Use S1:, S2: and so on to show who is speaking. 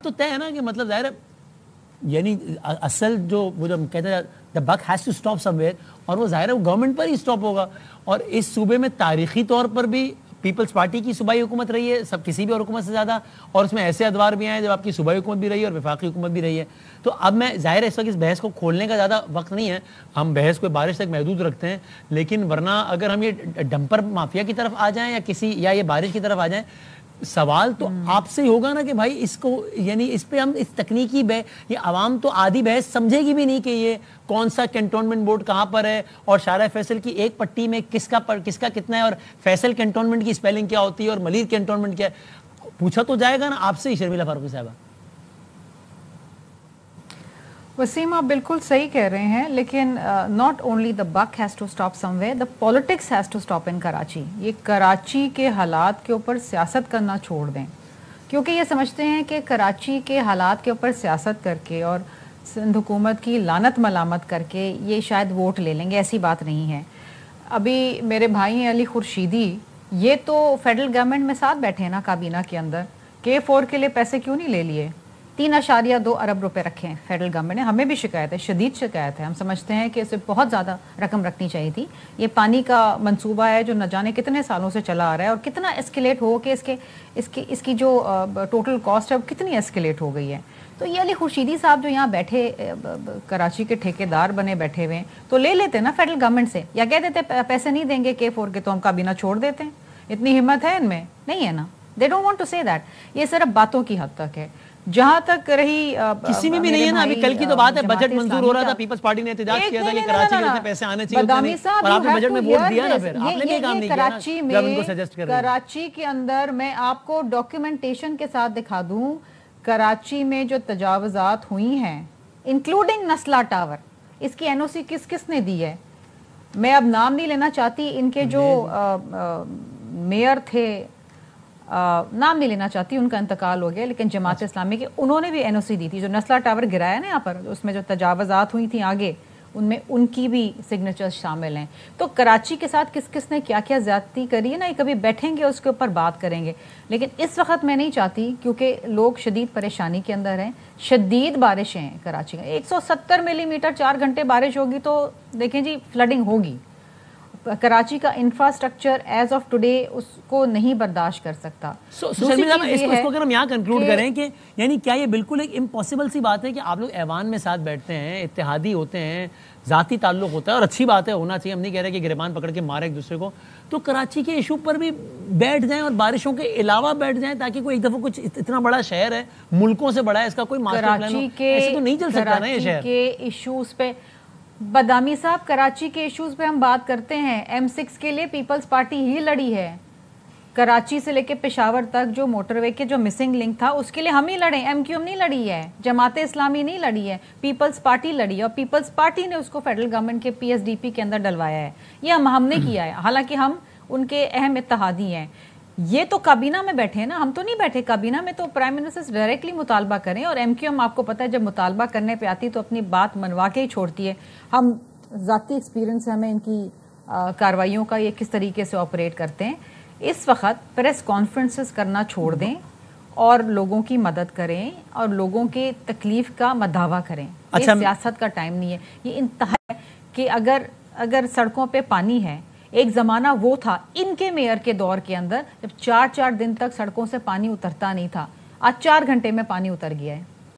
S1: تو طے ہے نا کہ مطلب ظاہر ہے یعنی اصل جو وہ جو کہتے ہیں the buck has to stop somewhere, اور وہ ظاہر ہے وہ گورنمنٹ پر ہی سٹاپ ہوگا. اور اس صوبے میں تاریخی طور پر بھی پیپلز پارٹی کی صوبائی حکومت رہی ہے سب کسی بھی اور حکومت سے زیادہ, اور اس میں ایسے ادوار بھی ہیں جب آپ کی صوبائی حکومت بھی رہی ہے اور وفاقی حکومت بھی رہی ہے. تو اب میں ظاہر ہے اس وقت اس بحث کو کھولنے کا زیادہ وقت نہیں ہے, ہم بحث کو بارش تک محدود رکھتے ہیں, لیکن ورنہ اگر ہم یہ ڈمپر مافیا کی طرف آ جائیں یا یہ بارش کی طرف آ جائیں, سوال تو آپ سے ہی ہوگا نا کہ بھائی اس کو یعنی اس پہ ہم اس تکنیکی یہ عوام تو آدھی بحث سمجھے گی بھی نہیں کہ یہ کون سا کنٹونمنٹ بورڈ کہاں پر ہے اور شارع فیصل کی ایک پٹی میں کس کا کتنا ہے اور فیصل کنٹونمنٹ کی سپیلنگ کیا ہوتی ہے اور ملیر کنٹونمنٹ کیا ہے. پوچھا تو جائے گا نا آپ سے ہی شرمیلا فاروقی صاحبہ.
S2: وسیم آپ بالکل صحیح کہہ رہے ہیں, لیکن not only the book has to stop some way, the politics has to stop in Karachi. یہ کراچی کے حالات کے اوپر سیاست کرنا چھوڑ دیں, کیونکہ یہ سمجھتے ہیں کہ کراچی کے حالات کے اوپر سیاست کر کے اور سندھ حکومت کی لعنت ملامت کر کے یہ شاید ووٹ لے لیں گے. ایسی بات نہیں ہے. ابھی میرے بھائی ہیں علی خورشیدی, یہ تو فیڈرل گورنمنٹ میں ساتھ بیٹھے ہیں نا کابینہ کے اندر, K4 کے لیے پیسے کیوں نہیں لے لیے؟ 3.2 ارب روپے رکھے ہیں فیڈرل گورنمنٹ نے. ہمیں بھی شکایت ہے, شدید شکایت ہے. ہم سمجھتے ہیں کہ اسے بہت زیادہ رقم رکھنی چاہیے تھی. یہ پانی کا منصوبہ ہے جو نہ جانے کتنے سالوں سے چلا آ رہا ہے اور کتنا اسکیلیٹ ہو کہ اس کی جو ٹوٹل کاسٹ ہے وہ کتنی اسکیلیٹ ہو گئی ہے. تو یہ علی خورشیدی صاحب جو یہاں بیٹھے کراچی کے ٹھیکیدار بنے بیٹھے ہوئے ہیں, تو لے لیتے نا فیڈرل گورنمنٹ سے, یا کہہ دیتے پیسے نہیں دیں گے K4 کے تو ہم کابینہ چھوڑ دیتے ہیں. اتنی ہمت ہے ان میں؟ نہیں ہے نا. دے ڈونٹ وانٹ ٹو سے دیٹ. یہ صرف باتوں کی حد تک ہے. جہاں تک رہی
S1: کسی میں بھی نہیں ہے نا. ابھی کل کی تو بات ہے, بجٹ منظور ہو رہا تھا, پیپلز پارٹی نے احتجاج کیا تھا کہ کراچی میں اتنے پیسے آنے چاہیے اور آپ نے بجٹ میں ووٹ دیا نا, پھر آپ نے بھی کام نہیں کیا نا جب ان کو سجیسٹ کر رہے ہیں.
S2: کراچی کے اندر میں آپ کو ڈاکیومنٹیشن کے ساتھ دکھا دوں, کراچی میں جو تجاوزات ہوئی ہیں انکلوڈنگ نسلا ٹاور, اس کی NOC کس نے دی ہے؟ میں اب نام نہیں لینا چاہتی, ان کے جو میئر تھے نام نہیں لینا چاہتی, ان کا انتقال ہو گیا, لیکن جماعت اسلامی کے انہوں نے بھی NOC دی تھی. جو نسلا ٹاور گرایا نا یہاں پر, اس میں جو تجاوزات ہوئی تھیں آگے, ان میں ان کی بھی سگنیچر شامل ہیں. تو کراچی کے ساتھ کس نے کیا کیا زیادتی کری ہے نا, یہ کبھی بیٹھیں گے اس کے اوپر بات کریں گے. لیکن اس وقت میں نہیں چاہتی, کیونکہ لوگ شدید پریشانی کے اندر ہیں. شدید بارشیں ہیں کراچی میں, 170 ملی میٹر 4 گھنٹے بارش ہوگی تو دیکھیں جی فلڈنگ ہوگی. کراچی کا انفراسٹرکچر ایز آف ٹوڈے اس کو نہیں برداشت کر سکتا.
S1: اس کو اگر ہم یہاں کنکلوڈ کریں کہ یعنی کیا یہ بالکل ایک امپاسبل سی بات ہے کہ آپ لوگ ایوان میں ساتھ بیٹھتے ہیں, اتحادی ہوتے ہیں, ذاتی تعلق ہوتا ہے, اور اچھی بات ہے, ہونا چاہیے, ہم نہیں کہہ رہے کہ گریبان پکڑ کے مارے ایک دوسرے کو, تو کراچی کے ایشو پر بھی بیٹھ جائیں اور بارشوں کے علاوہ بیٹھ جائیں, تاکہ کوئی ایک دفعہ کچھ اتنا بڑا شہر ہے, ملکوں سے بڑا ہے, اس کا کوئی ماسٹر پلان ہو. ایسے تو نہیں چل سکتا نا یہ شہر.
S2: کراچی کے ایشوز پہ بدامی صاحب, کراچی کے ایشوز پہ ہم بات کرتے ہیں. M6 کے لیے پیپلز پارٹی ہی لڑی ہے. کراچی سے لے کے پشاور تک جو موٹر وے کے جو مسنگ لنک تھا اس کے لیے ہم ہی لڑے. MQM نہیں لڑی ہے, جماعت اسلامی نہیں لڑی ہے, پیپلز پارٹی لڑی ہے, اور پیپلز پارٹی نے اس کو فیڈرل گورنمنٹ کے PSDP کے اندر ڈلوایا ہے. یہ ہم نے کیا ہے, حالانکہ ہم ان کے اہم اتحادی ہیں. یہ تو کابینہ میں بیٹھے ہیں نا, ہم تو نہیں بیٹھے کابینہ میں. تو پرائم منسٹر ڈائریکٹلی مطالبہ کریں, اور MQM آپ کو پتہ ہے جب مطالبہ کرنے پہ آتی تو اپنی بات منوا کے ہی چھوڑتی ہے. ہم ذاتی ایکسپیرینس ہے ہمیں ان کی کاروائیوں کا, یہ کس طریقے سے آپریٹ کرتے ہیں. اس وقت پریس کانفرنسز کرنا چھوڑ دیں اور لوگوں کی مدد کریں اور لوگوں کے تکلیف کا مداوع کریں. یہ سیاست کا ٹائم نہیں ہے. یہ انتہا ہے کہ اگر سڑکوں پہ پانی ہے, ایک زمانہ وہ تھا ان کے میئر کے دور کے اندر جب 4 دن تک سڑکوں سے پانی اترتا نہیں تھا, آج 4 گھنٹے میں پانی اتر گیا ہے.